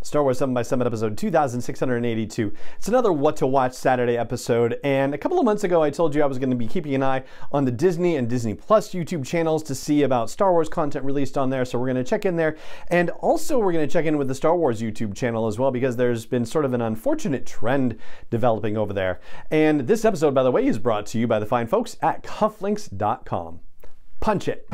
Star Wars 7x7 episode 2682. It's another What to Watch Saturday episode, and a couple of months ago I told you I was going to be keeping an eye on the Disney and Disney Plus YouTube channels to see about Star Wars content released on there, so we're going to check in there. And also we're going to check in with the Star Wars YouTube channel as well, because there's been sort of an unfortunate trend developing over there. And this episode, by the way, is brought to you by the fine folks at cufflinks.com. Punch it.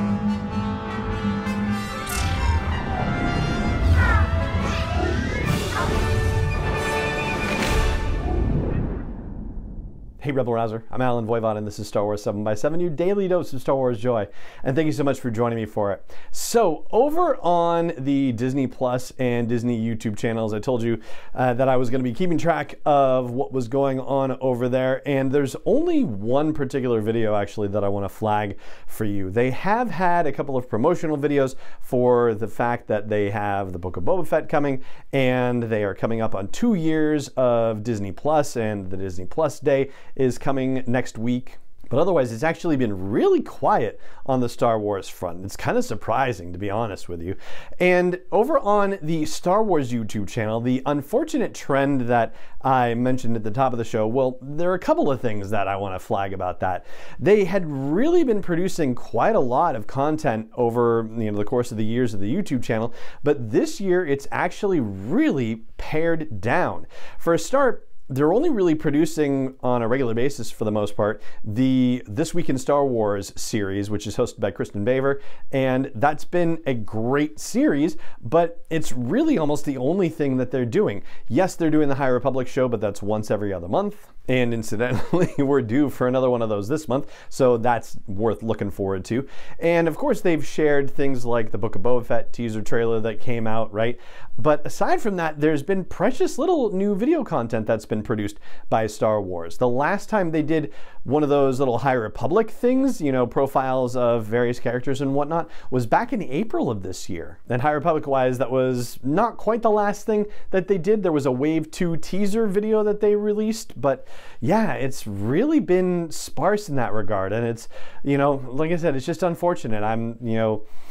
Hey Rebel Rouser, I'm Alan Voivod and this is Star Wars 7x7, your daily dose of Star Wars joy. And thank you so much for joining me for it. So over on the Disney Plus and Disney YouTube channels, I told you that I was going to be keeping track of what was going on over there. And there's only one particular video actually that I want to flag for you. They have had a couple of promotional videos for the fact that they have the Book of Boba Fett coming, and they are coming up on 2 years of Disney Plus, and the Disney Plus Day is coming next week. But otherwise, it's actually been really quiet on the Star Wars front. It's kind of surprising, to be honest with you. And over on the Star Wars YouTube channel, the unfortunate trend that I mentioned at the top of the show, well, there are a couple of things that I want to flag about that. They had really been producing quite a lot of content over the course of the years of the YouTube channel, but this year it's actually really pared down. For a start, they're only really producing on a regular basis, for the most part, the This Week in Star Wars series, which is hosted by Kristen Baver, and that's been a great series, but it's really almost the only thing that they're doing. Yes, they're doing the High Republic show, but that's once every other month. And incidentally, we're due for another one of those this month, so that's worth looking forward to. And of course, they've shared things like the Book of Boba Fett teaser trailer that came out, right? But aside from that, there's been precious little new video content that's been produced by Star Wars. The last time they did one of those little High Republic things, profiles of various characters and whatnot, was back in April of this year. And High Republic-wise, that was not quite the last thing that they did. There was a Wave 2 teaser video that they released, but yeah, it's really been sparse in that regard. And it's, like I said, it's just unfortunate. I'm,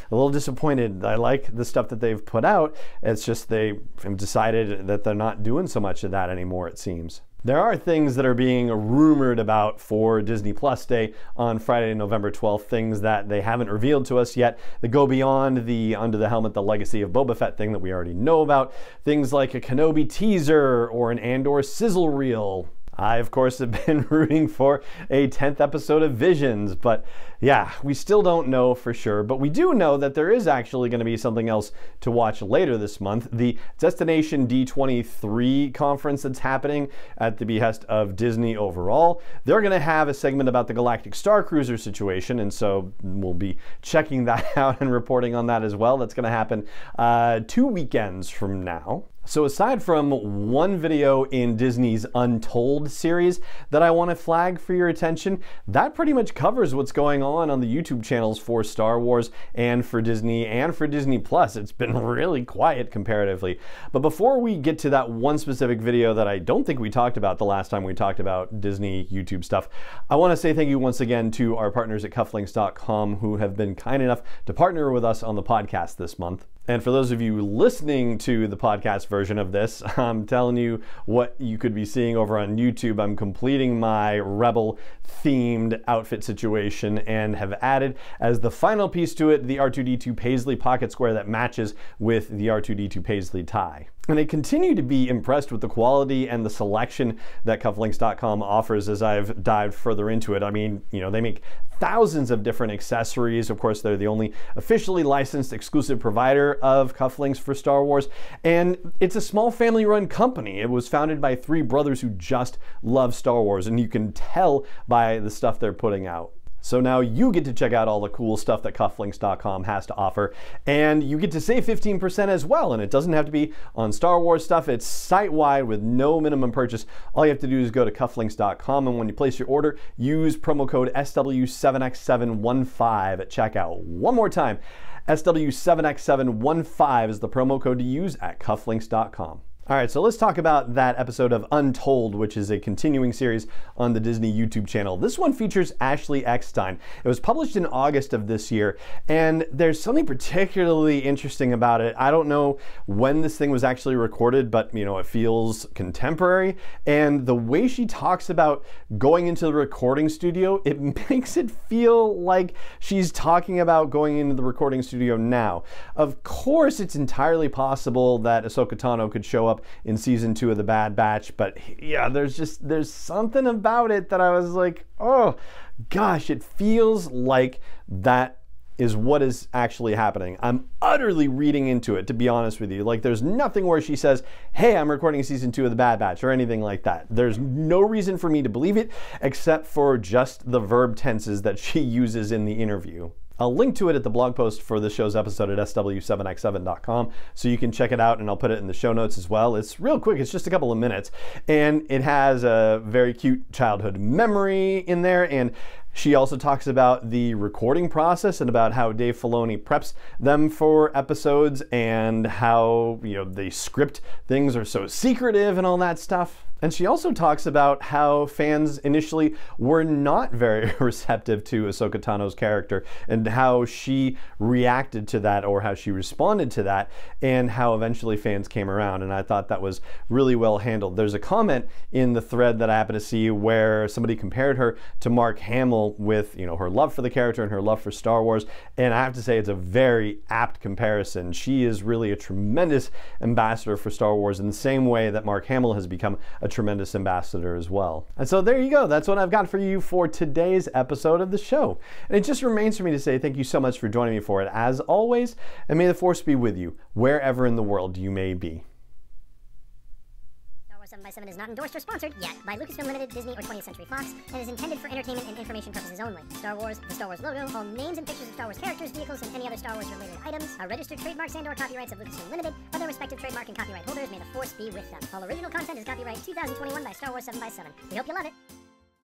a little disappointed. I like the stuff that they've put out. It's just they have decided that they're not doing so much of that anymore, it seems. There are things that are being rumored about for Disney Plus Day on Friday, November 12th, things that they haven't revealed to us yet that go beyond the Under the Helmet, the Legacy of Boba Fett thing that we already know about. Things like a Kenobi teaser or an Andor sizzle reel. I, of course, have been rooting for a 10th episode of Visions, but yeah, we still don't know for sure. But we do know that there is actually going to be something else to watch later this month. The Destination D23 conference that's happening at the behest of Disney overall. They're going to have a segment about the Galactic Star Cruiser situation, and so we'll be checking that out and reporting on that as well. That's going to happen 2 weekends from now. So aside from one video in Disney's Untold series that I want to flag for your attention, that pretty much covers what's going on the YouTube channels for Star Wars and for Disney and for Disney Plus. It's been really quiet comparatively. But before we get to that one specific video that I don't think we talked about the last time we talked about Disney YouTube stuff, I want to say thank you once again to our partners at cufflinks.com who have been kind enough to partner with us on the podcast this month. And for those of you listening to the podcast version of this, I'm telling you what you could be seeing over on YouTube. I'm completing my Rebel themed outfit situation and have added as the final piece to it the R2-D2 Paisley pocket square that matches with the R2-D2 Paisley tie. And I continue to be impressed with the quality and the selection that cufflinks.com offers as I've dived further into it. I mean, they make thousands of different accessories. Of course, they're the only officially licensed exclusive provider of cufflinks for Star Wars. And it's a small family-run company. It was founded by 3 brothers who just love Star Wars, and you can tell by the stuff they're putting out. So now you get to check out all the cool stuff that cufflinks.com has to offer, and you get to save 15% as well. And it doesn't have to be on Star Wars stuff. It's site-wide with no minimum purchase. All you have to do is go to cufflinks.com, and when you place your order, use promo code SW7X715 at checkout. One more time, SW7X715 is the promo code to use at cufflinks.com. All right, so let's talk about that episode of Untold, which is a continuing series on the Disney YouTube channel. This one features Ashley Eckstein. It was published in August of this year, and there's something particularly interesting about it. I don't know when this thing was actually recorded, but it feels contemporary. And the way she talks about going into the recording studio, it makes it feel like she's talking about going into the recording studio now. Of course, it's entirely possible that Ahsoka Tano could show up in season 2 of The Bad Batch, but yeah, there's something about it that I was like, oh gosh, it feels like that is what is actually happening. I'm utterly reading into it, to be honest with you. Like, there's nothing where she says, hey, I'm recording season 2 of The Bad Batch, or anything like that. There's no reason for me to believe it, except for just the verb tenses that she uses in the interview. I'll link to it at the blog post for this show's episode at sw7x7.com, so you can check it out, and I'll put it in the show notes as well. It's real quick, it's just a couple of minutes, and it has a very cute childhood memory in there, and she also talks about the recording process and about how Dave Filoni preps them for episodes and how, the script things are so secretive and all that stuff. And she also talks about how fans initially were not very receptive to Ahsoka Tano's character and how she reacted to that, or how she responded to that, and how eventually fans came around. And I thought that was really well handled. There's a comment in the thread that I happened to see where somebody compared her to Mark Hamill with, her love for the character and her love for Star Wars. And I have to say, it's a very apt comparison. She is really a tremendous ambassador for Star Wars in the same way that Mark Hamill has become a tremendous ambassador as well. And so there you go. That's what I've got for you for today's episode of the show. And it just remains for me to say thank you so much for joining me for it, as always, and may the Force be with you wherever in the world you may be. 7x7 is not endorsed or sponsored yet by Lucasfilm Limited, Disney, or 20th Century Fox, and is intended for entertainment and information purposes only. Star Wars, the Star Wars logo, all names and pictures of Star Wars characters, vehicles, and any other Star Wars related items are registered trademarks and/or copyrights of Lucasfilm Limited, or their respective trademark and copyright holders. May the Force be with them. All original content is copyright 2021 by Star Wars 7x7. We hope you love it.